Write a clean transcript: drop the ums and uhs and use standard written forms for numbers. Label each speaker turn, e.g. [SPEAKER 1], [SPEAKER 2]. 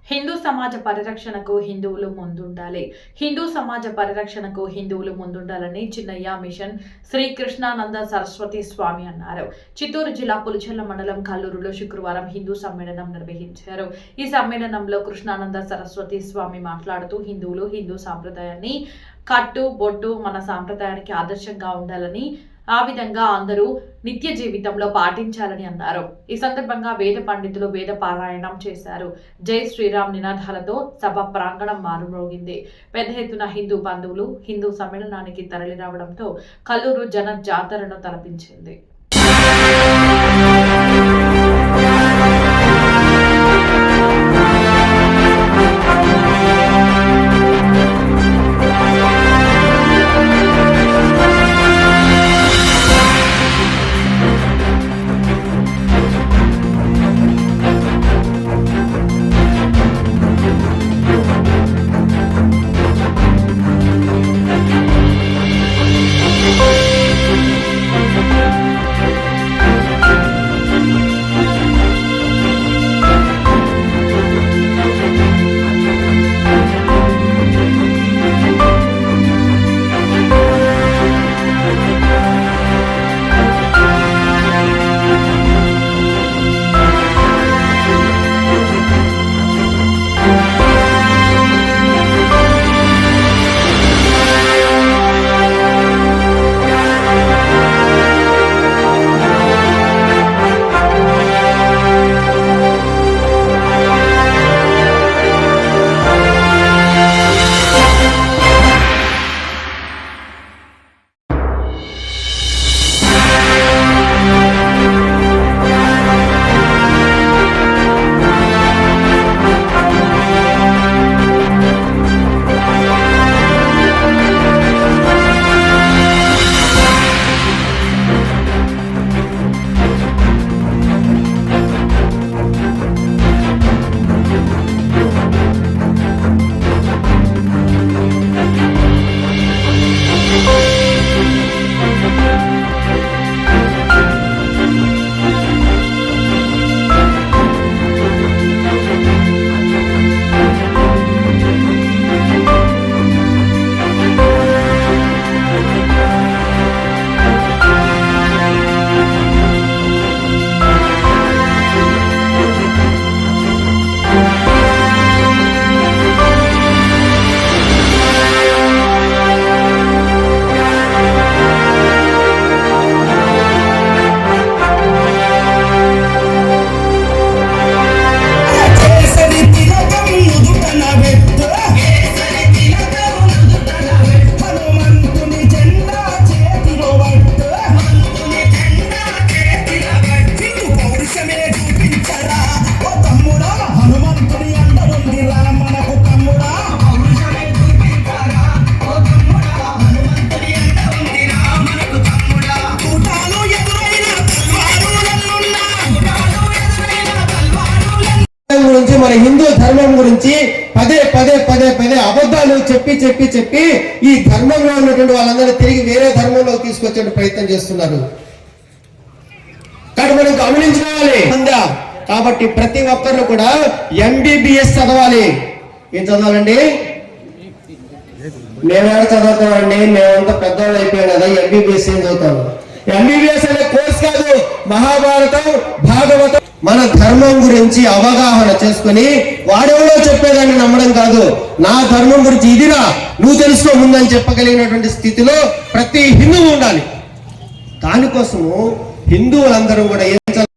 [SPEAKER 1] హిందూ సమాజ పరిరక్షణకు హిందువులు ముందుండాలి. హిందూ సమాజ పరిరక్షణకు హిందువులు ముందుండాలని చిన్నయ్య మిషన్ శ్రీ కృష్ణానంద సరస్వతి స్వామి అన్నారు. చిత్తూరు జిల్లా పులిచెర్ల మండలం కల్లూరులో శుక్రవారం హిందూ సమ్మేళనం నిర్వహించారు. ఈ సమ్మేళనంలో కృష్ణానంద సరస్వతి స్వామి మాట్లాడుతూ హిందువులు హిందూ సాంప్రదాయాన్ని కట్టు బొట్టు మన సాంప్రదాయానికి ఆదర్శంగా ఉండాలని, ఆ విధంగా అందరూ నిత్య జీవితంలో పాటించాలని అన్నారు. ఈ సందర్భంగా వేద పండితులు వేద పారాయణం చేశారు. జై శ్రీరామ్ నినాదాలతో సభ ప్రాంగణం మారుమోగింది. పెద్ద ఎత్తున హిందూ బంధువులు హిందూ సమ్మేళనానికి తరలి రావడంతో కల్లూరు జన జాతరను తలపించింది.
[SPEAKER 2] గురించి మన హిందూ ధర్మం గురించి పదే పదే పదే పదే అబద్ధాలు చెప్పి ఈ ధర్మంలో ఉన్నటువంటి వాళ్ళందరినీ తిరిగి వేరే ధర్మంలో తీసుకొచ్చే ప్రయత్నం చేస్తున్నారు. కాబట్టి మనం గమనించుకోవాలి. కాబట్టి ప్రతి ఒక్కరు కూడా MBBS చదవాలి. ఏం చదవాలండి? మేమేడ చదువుతామండి, మేమంతా పెద్దవాళ్ళు అయిపోయాం కదా, MBBS ఏం చదువుతాము? MBBS అనే కోర్స్ కాదు. మహాభారతం, భాగవతం మన ధర్మం గురించి అవగాహన చేసుకుని వాడెవడో చెప్పేదాన్ని నమ్మడం కాదు. నా ధర్మం గురించి ఇదిరా, నువ్వు తెలుసుకో ముందని చెప్పగలిగినటువంటి స్థితిలో ప్రతి హిందువు ఉండాలి. దానికోసము హిందువులందరూ కూడా